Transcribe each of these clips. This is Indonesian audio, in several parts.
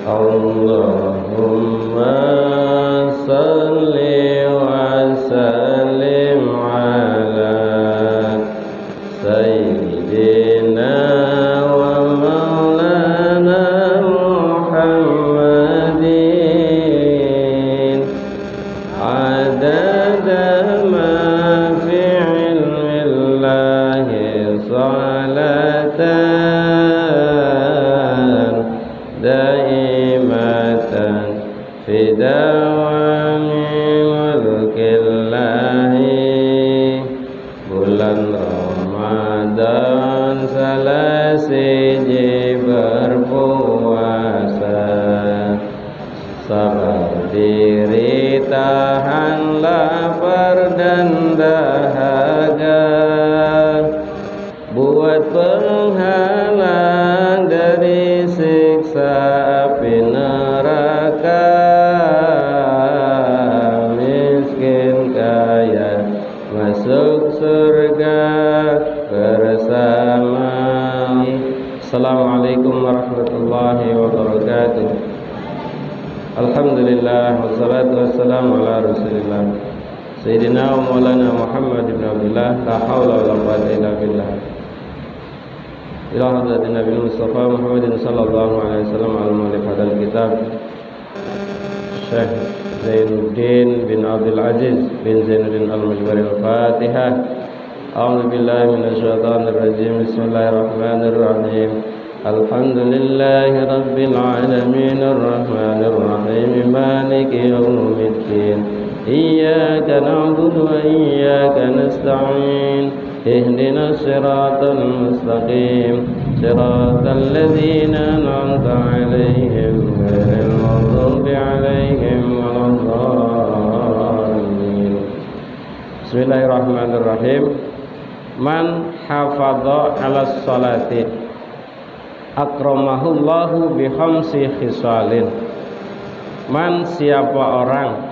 Allahumma salli wa sallim ala sayyidina wa maulana Muhammadin adada ma fi ilmillahi salatan daimatan fi dawami mulkillahi. Bulan Ramadan selesai berpuasa, sabar diri tahan lapar dan dahaga, buat penghalang dari siksa api neraka. Miskin kaya masuk surga bersama. Assalamualaikum warahmatullahi wabarakatuh. Alhamdulillah wassalatu wassalamu ala rasulillah Sayyidina wa maulana Muhammad ibn Abdullah, la hawla wa la quwwata illa billah. Ila hadratin Nabi Mustafa Muhammadin sallallahu alaihi wasallam al-mu'allif hadzal kitab Syekh Zainuddin bin Abdul Aziz bin Zainuddin al-Mujbari al-Fatihah. A'udzu billahi minasy syaithanir rajim. Bismillahirrahmanirrahim. Alhamdulillahi rabbil alamin arrahmanir rahim maliki yaumiddin. Iyyaka na'budu wa iyyaka nasta'in. Ihdinas siratal mustaqim, siratal ladzina an'amta 'alaihim ghairil maghdubi 'alaihim waladdallin. Bismillahirrahmanirrahim. Man hafadha 'alas salati akramahullahu bi khamsi khisalin. Man, siapa orang,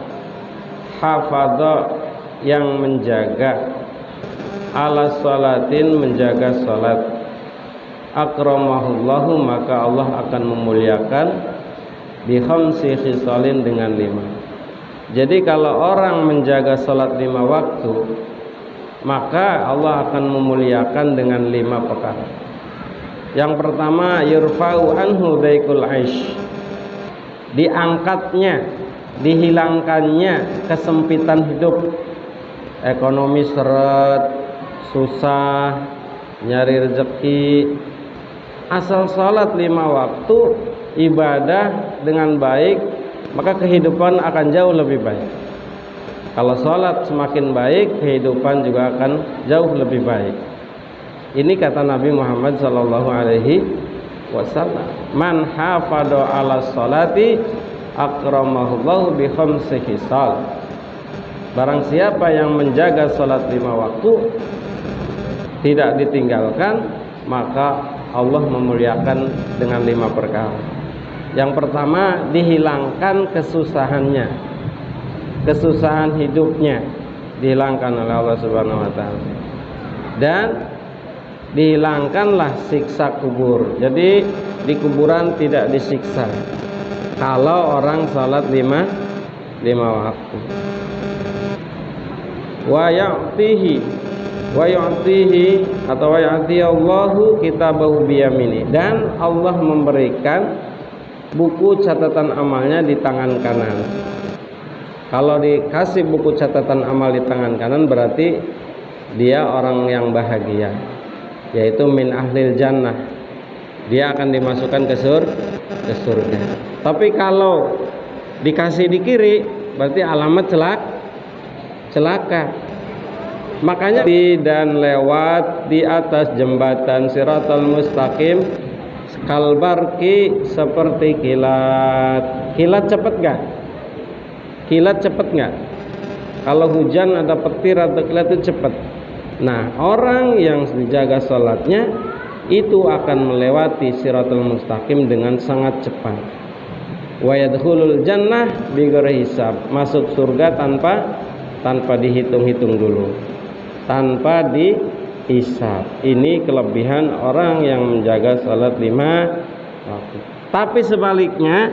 hafadha yang menjaga, ala salatin menjaga salat, akramahullahu maka Allah akan memuliakan, bi khamsi khisalin dengan 5. Jadi kalau orang menjaga salat 5 waktu, maka Allah akan memuliakan dengan 5 perkara. Yang pertama, yurfa'u anhu daikul aish, diangkatnya, dihilangkannya kesempitan hidup, ekonomi seret, susah, nyari rezeki. Asal salat 5 waktu, ibadah dengan baik, maka kehidupan akan jauh lebih baik. Kalau salat semakin baik, kehidupan juga akan jauh lebih baik. Ini kata Nabi Muhammad sallallahu alaihi wasallam, man hafadha 'ala sholati akramahullahu bi khamsi khisal. Barang siapa yang menjaga salat 5 waktu, tidak ditinggalkan, maka Allah memuliakan dengan 5 perkara. Yang pertama, dihilangkan kesusahannya, kesusahan hidupnya dihilangkan oleh Allah Subhanahu wa taala. Dan dihilangkanlah siksa kubur. Jadi di kuburan tidak disiksa kalau orang salat 5 waktu. Wa ya'tihi atau wa ya'ti Allahu kitabahu biyamini, dan Allah memberikan buku catatan amalnya di tangan kanan. Kalau dikasih buku catatan amal di tangan kanan, berarti dia orang yang bahagia, yaitu min ahlil jannah, dia akan dimasukkan ke surga. Tapi kalau dikasih di kiri, berarti alamat celaka. Makanya dan lewat di atas jembatan Siratal Mustaqim kalbarki, seperti kilat. Kilat cepet gak? Kilat cepet gak? Kalau hujan ada petir atau kilat itu cepet. Nah, orang yang dijaga sholatnya itu akan melewati Siratal Mustaqim dengan sangat cepat. Wa yadkhulul jannah bighairi hisab, masuk surga tanpa dihitung-hitung dulu, tanpa dihisab. Ini kelebihan orang yang menjaga salat 5 waktu. Tapi sebaliknya,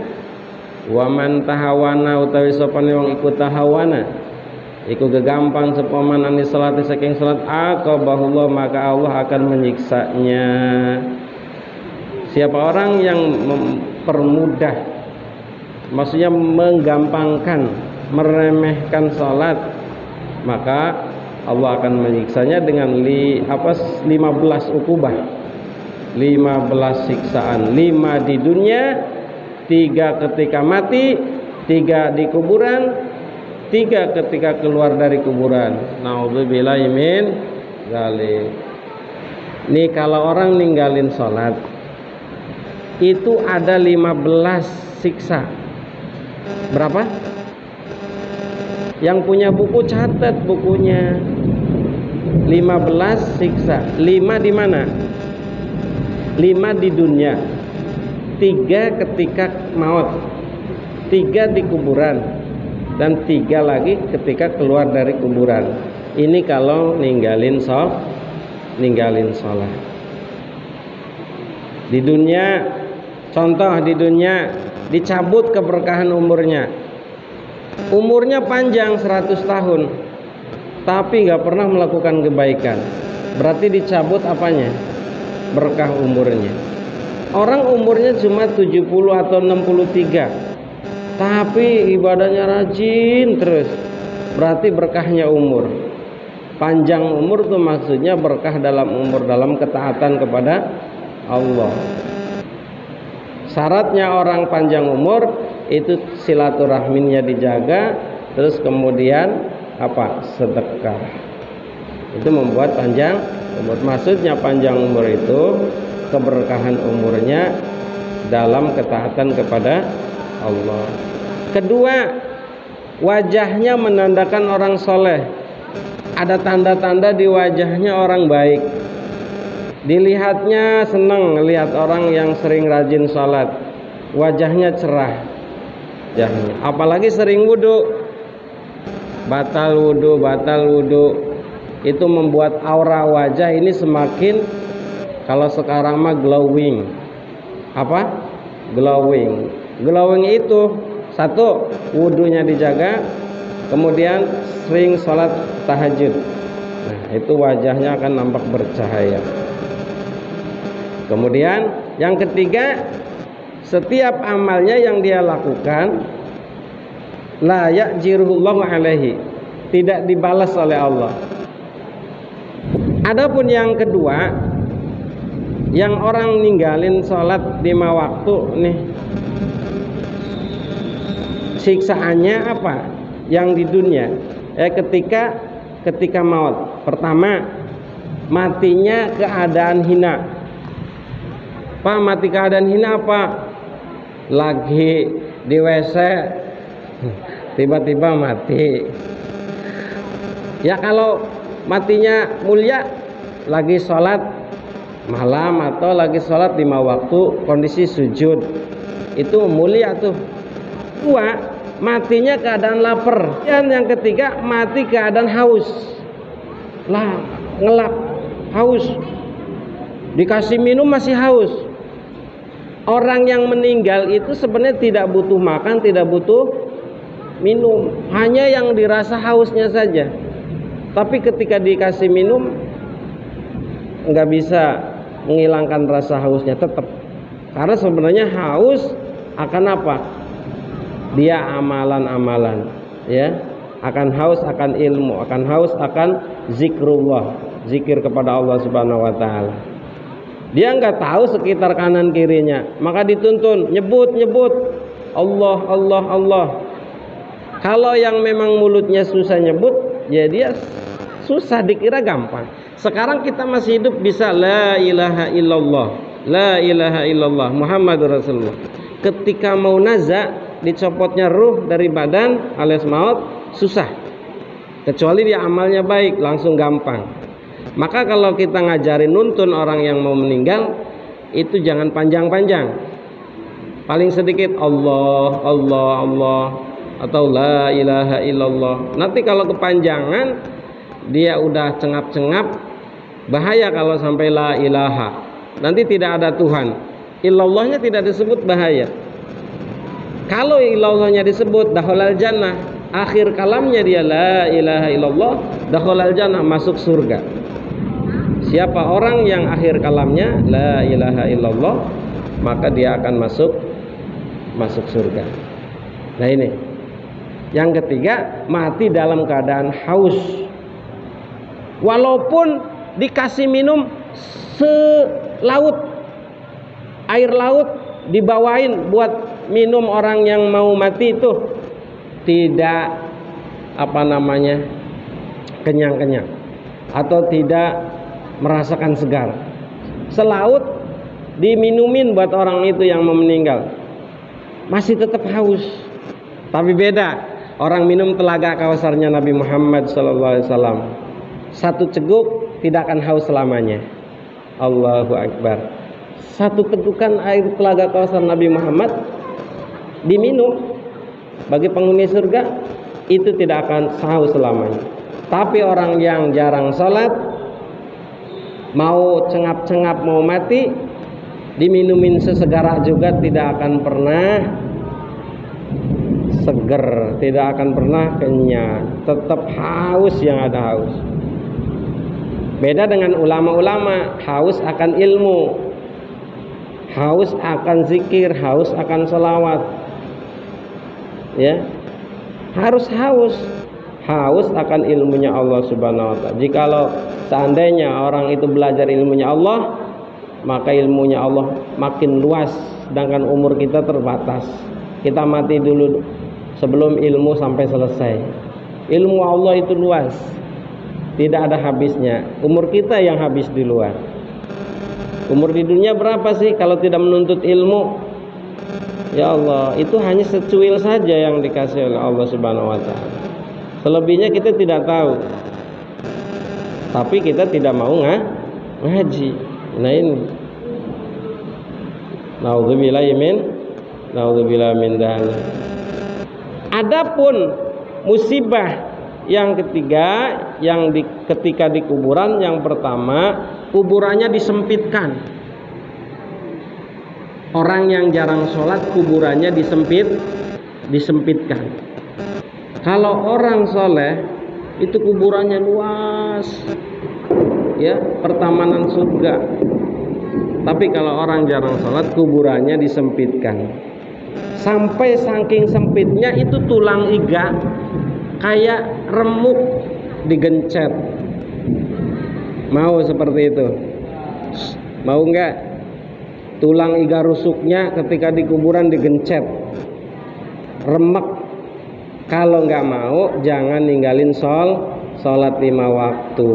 waman tahawana utawi sopane wong iku tahawana iku gegampang sepaman anis salat saking salat aqabahullah maka Allah akan menyiksanya. Siapa orang yang mempermudah, maksudnya menggampangkan, meremehkan salat, maka Allah akan menyiksanya dengan 15 ukubah, 15 siksaan, 5 di dunia, 3 ketika mati, 3 di kuburan, 3 ketika keluar dari kuburan. Naudzubillahi min dzalik. Nih kalau orang ninggalin sholat itu ada 15 siksa. Berapa? Yang punya buku catat bukunya. 15 siksa. 5 di mana? 5 di dunia, 3 ketika maut, 3 di kuburan, dan 3 lagi ketika keluar dari kuburan. Ini kalau ninggalin sholat. Di dunia, contoh di dunia dicabut keberkahan umurnya. Umurnya panjang 100 tahun, tapi gak pernah melakukan kebaikan. Berarti dicabut apanya? Berkah umurnya. Orang umurnya cuma 70 atau 63, tapi ibadahnya rajin terus. Berarti berkahnya umur. Panjang umur itu maksudnya berkah dalam umur, dalam ketaatan kepada Allah. Syaratnya orang panjang umur itu silaturahminya dijaga, terus kemudian apa? Sedekah. Itu membuat panjang umur. Maksudnya panjang umur itu keberkahan umurnya dalam ketaatan kepada Allah. Kedua, wajahnya menandakan orang soleh. Ada tanda-tanda di wajahnya orang baik. Dilihatnya senang melihat orang yang sering rajin sholat. Wajahnya cerah. Wajahnya. Apalagi sering wudhu. Batal wudhu. Itu membuat aura wajah ini semakin, kalau sekarang mah glowing. Apa? Glowing. Glowing itu satu, wudhunya dijaga, kemudian sering sholat tahajud. Nah, itu wajahnya akan nampak bercahaya. Kemudian yang ketiga, setiap amalnya yang dia lakukan la ya'jiruhullahu alaihi, tidak dibalas oleh Allah. Adapun yang kedua, yang orang ninggalin sholat 5 waktu nih, siksaannya apa? Yang di dunia, ketika maut. Pertama, matinya keadaan hina. Pak, mati keadaan hina apa? Lagi di WC tiba-tiba mati. Ya kalau matinya mulia, lagi sholat malam atau lagi sholat 5 waktu kondisi sujud, itu mulia tuh. Dua, matinya keadaan lapar. Dan yang ketiga, mati keadaan haus. Lah, ngelap, haus, dikasih minum masih haus. Orang yang meninggal itu sebenarnya tidak butuh makan, tidak butuh minum, hanya yang dirasa hausnya saja. Tapi ketika dikasih minum, nggak bisa menghilangkan rasa hausnya tetap. Karena sebenarnya haus akan apa? Dia amalan-amalan, ya. Akan haus akan ilmu, akan haus akan zikrullah, zikir kepada Allah Subhanahu wa taala. Dia nggak tahu sekitar kanan kirinya, maka dituntun nyebut Allah, Allah, Allah. Kalau yang memang mulutnya susah nyebut, ya dia susah, dikira gampang. Sekarang kita masih hidup bisa la ilaha illallah, la ilaha illallah Muhammadur Rasulullah. Ketika mau naza, dicopotnya ruh dari badan alias maut, susah. Kecuali dia amalnya baik, langsung gampang. Maka kalau kita ngajarin nuntun orang yang mau meninggal, itu jangan panjang-panjang. Paling sedikit Allah, Allah, Allah, atau la ilaha illallah. Nanti kalau kepanjangan, dia udah cengap-cengap, bahaya kalau sampai la ilaha. Nanti tidak ada Tuhan. Illallahnya tidak disebut bahaya. Kalau illallahnya disebut dakhalal jannah, akhir kalamnya dia la ilaha illallah, dakhalal jannah, masuk surga. Siapa orang yang akhir kalamnya la ilaha illallah, maka dia akan masuk surga. Nah ini. Yang ketiga, mati dalam keadaan haus. Walaupun dikasih minum selaut, air laut dibawain buat minum orang yang mau mati itu tidak kenyang-kenyang atau tidak merasakan segar. Selaut diminumin buat orang itu yang mau meninggal, masih tetap haus. Tapi beda orang minum telaga Kausarnya Nabi Muhammad SAW. Satu ceguk tidak akan haus selamanya. Allahu Akbar. Satu tegukan air telaga Kausar Nabi Muhammad diminum bagi penghuni surga, itu tidak akan haus selamanya. Tapi orang yang jarang sholat, mau cengap-cengap mau mati, diminumin sesegara juga tidak akan pernah seger, tidak akan pernah kenyang, tetap haus yang ada haus. Beda dengan ulama-ulama, haus akan ilmu, haus akan zikir, haus akan selawat. Ya, harus haus akan ilmunya Allah Subhanahu wa ta'ala. Jikalau seandainya orang itu belajar ilmunya Allah, maka ilmunya Allah makin luas, sedangkan umur kita terbatas. Kita mati dulu sebelum ilmu sampai selesai. Ilmu Allah itu luas, tidak ada habisnya. Umur kita yang habis di luar. Umur di dunia berapa sih kalau tidak menuntut ilmu? Ya Allah, itu hanya secuil saja yang dikasih oleh Allah Subhanahu wa ta'ala. Selebihnya kita tidak tahu. Tapi kita tidak mau ngaji. Nah ini. Naudzubillah min dzalik. Adapun musibah yang ketiga, yang ketika di kuburan, yang pertama, kuburannya disempitkan. Orang yang jarang sholat, kuburannya disempitkan. Kalau orang soleh, itu kuburannya luas, ya, pertamanan surga. Tapi kalau orang jarang sholat, kuburannya disempitkan. Sampai saking sempitnya itu tulang iga kayak remuk digencet. Mau seperti itu? Mau enggak? Tulang iga rusuknya ketika di kuburan digencet, remek. Kalau enggak mau, jangan ninggalin sholat 5 waktu.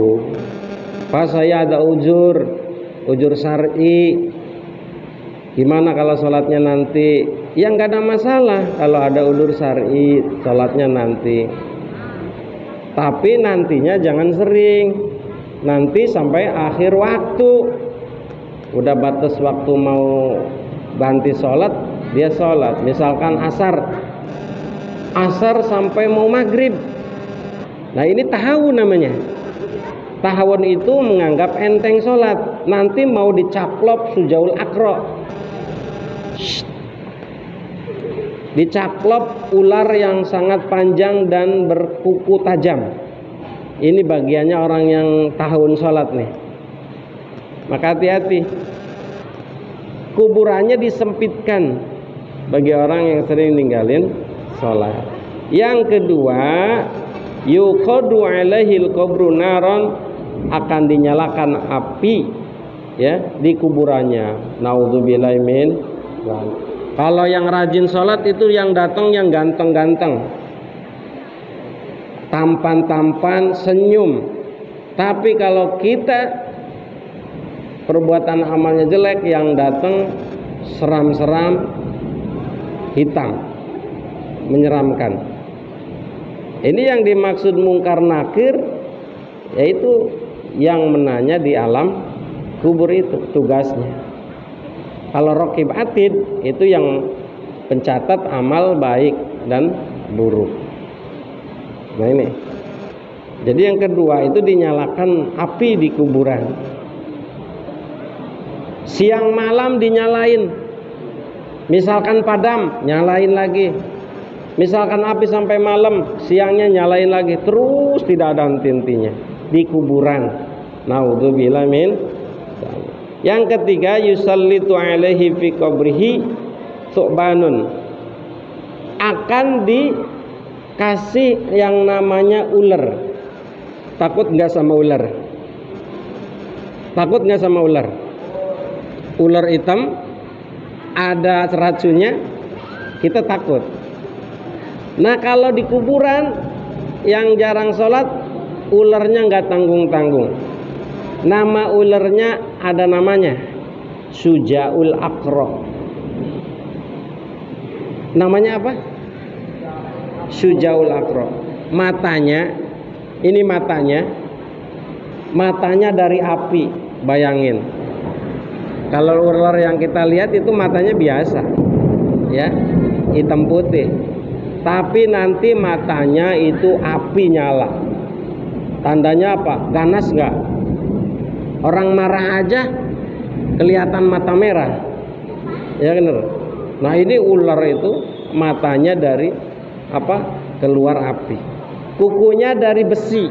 Pas saya ada ujur syar'i, gimana kalau sholatnya nanti? Ya nggak ada masalah kalau ada udzur syar'i, sholatnya nanti. Tapi nantinya jangan sering. Nanti sampai akhir waktu, udah batas waktu mau ganti sholat, dia sholat. Misalkan asar sampai mau maghrib. Nah ini tahawun namanya. Tahawun itu menganggap enteng sholat. Nanti mau dicaplok sujaul akro, dicaplok ular yang sangat panjang dan berkuku tajam. Ini bagiannya orang yang tahun sholat nih. Maka hati-hati. Kuburannya disempitkan bagi orang yang sering ninggalin sholat. Yang kedua, yuqadu alaihil qabru naron, akan dinyalakan api, ya, di kuburannya. Naudzubillahi min. Kalau yang rajin sholat itu yang datang yang ganteng-ganteng, tampan-tampan, senyum. Tapi kalau kita perbuatan amalnya jelek, yang datang seram-seram, hitam, menyeramkan. Ini yang dimaksud mungkar nakir, yaitu yang menanya di alam kubur, itu tugasnya. Kalau raqib atid itu yang pencatat amal baik dan buruk. Nah ini. Jadi yang kedua itu dinyalakan api di kuburan. siang malam dinyalain. Misalkan padam, nyalain lagi. Misalkan api sampai malam, siangnya nyalain lagi, terus tidak ada henti-hentinya di kuburan. Naudzubillah min. Yang ketiga, yusallitu alaihi fi qabrihi thu'banun, akan dikasih yang namanya ular. Takut nggak sama ular? Takut nggak sama ular? Ular hitam ada racunnya, kita takut. Nah kalau di kuburan yang jarang sholat, ularnya nggak tanggung-tanggung. Nama ularnya ada namanya, Sujaul Aqra. Namanya apa? Sujaul Aqra. Matanya, ini matanya dari api. Bayangin, kalau ular yang kita lihat itu matanya biasa, ya, hitam putih. Tapi nanti matanya itu api nyala. Tandanya apa? Ganas nggak? Orang marah aja kelihatan mata merah, ya benar. Nah ini ular itu matanya dari apa? Keluar api. Kukunya dari besi.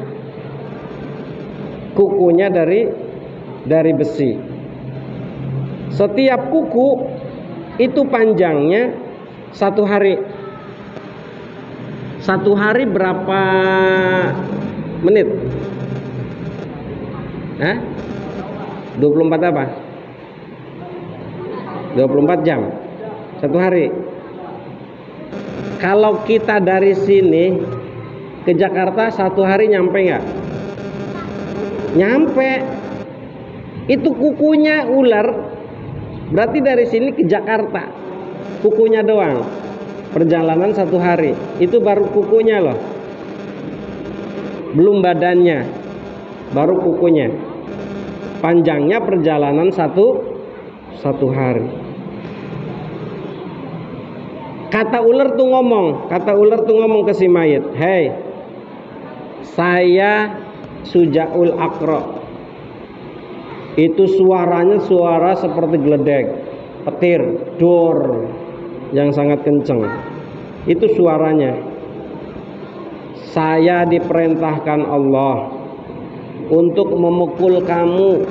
Kukunya dari besi. Setiap kuku itu panjangnya 1 hari. 1 hari berapa menit? Hah? 24 apa? 24 jam 1 hari. Kalau kita dari sini ke Jakarta 1 hari nyampe nggak? Nyampe. Itu kukunya ular. Berarti dari sini ke Jakarta kukunya doang, perjalanan 1 hari. Itu baru kukunya loh, belum badannya, baru kukunya. Panjangnya perjalanan satu hari. Kata ular tuh ngomong ke si mayit, hei, saya Sujaul Aqra. Itu suaranya suara seperti geledek, petir, dor yang sangat kenceng. Itu suaranya. Saya diperintahkan Allah untuk memukul kamu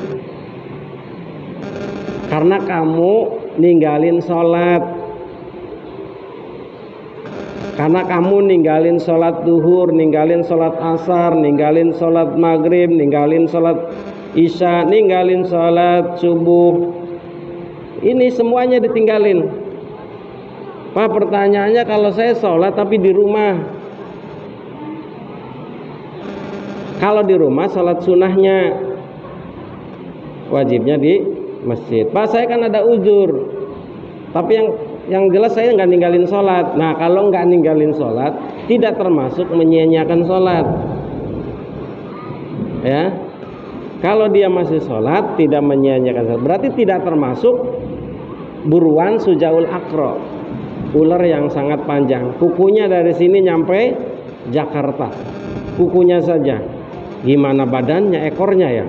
karena kamu ninggalin sholat, karena kamu ninggalin sholat duhur, ninggalin sholat asar, ninggalin sholat maghrib, ninggalin sholat isya, ninggalin sholat subuh. Ini semuanya ditinggalin. Pak, pertanyaannya kalau saya sholat tapi di rumah, kalau di rumah sholat sunnahnya, wajibnya di masjid. Pak, saya kan ada uzur, tapi yang jelas saya nggak ninggalin sholat. Nah kalau nggak ninggalin sholat, tidak termasuk menyia-nyiakan sholat, ya. Kalau dia masih sholat, tidak menyia-nyiakan sholat, berarti tidak termasuk buruan Sujaul Aqra, ular yang sangat panjang. Kukunya dari sini nyampe Jakarta, kukunya saja. Gimana badannya, ekornya ya?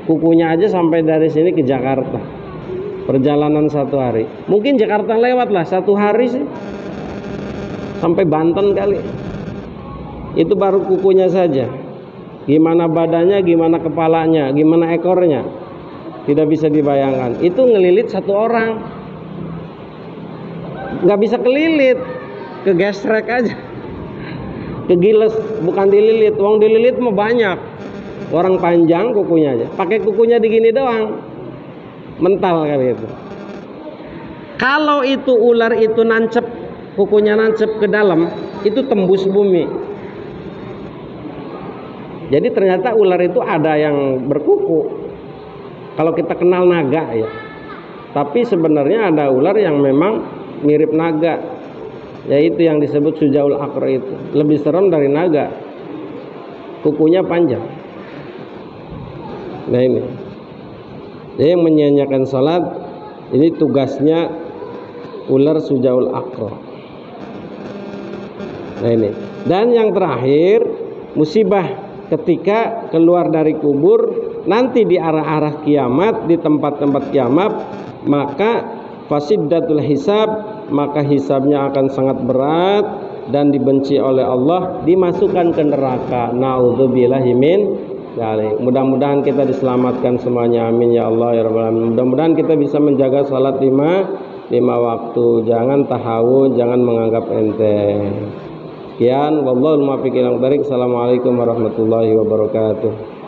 Kukunya aja sampai dari sini ke Jakarta, perjalanan 1 hari. Mungkin Jakarta lewat lah 1 hari sih, sampai Banten kali. Itu baru kukunya saja. Gimana badannya, gimana kepalanya, gimana ekornya, tidak bisa dibayangkan. Itu ngelilit 1 orang, nggak bisa kelilit, kegesrek aja, kegiles, bukan dililit. Wong dililit mah banyak. Orang panjang kukunya aja, pakai kukunya digini doang, mental kali itu. Kalau itu ular itu nancep, kukunya nancep ke dalam, itu tembus bumi. Jadi ternyata ular itu ada yang berkuku. Kalau kita kenal naga ya, tapi sebenarnya ada ular yang memang mirip naga, yaitu yang disebut Sujaul Aqra. Itu lebih serem dari naga, kukunya panjang. Nah ini, jadi yang menyia-nyiakan salat ini tugasnya ular Sujaul Aqra. Nah ini, dan yang terakhir musibah ketika keluar dari kubur nanti di arah-arah kiamat, di tempat-tempat kiamat, maka fasiddatul hisab, maka hisabnya akan sangat berat dan dibenci oleh Allah, dimasukkan ke neraka. Naudzubillahi min dzalik. Mudah-mudahan kita diselamatkan semuanya, amin ya Allah ya rabbal alamin. Mudah-mudahan kita bisa menjaga salat lima waktu, jangan tahawun, jangan menganggap enteng. Sekian, wallahul muwaffiq ila aqwamit thoriq. Assalamualaikum warahmatullahi wabarakatuh.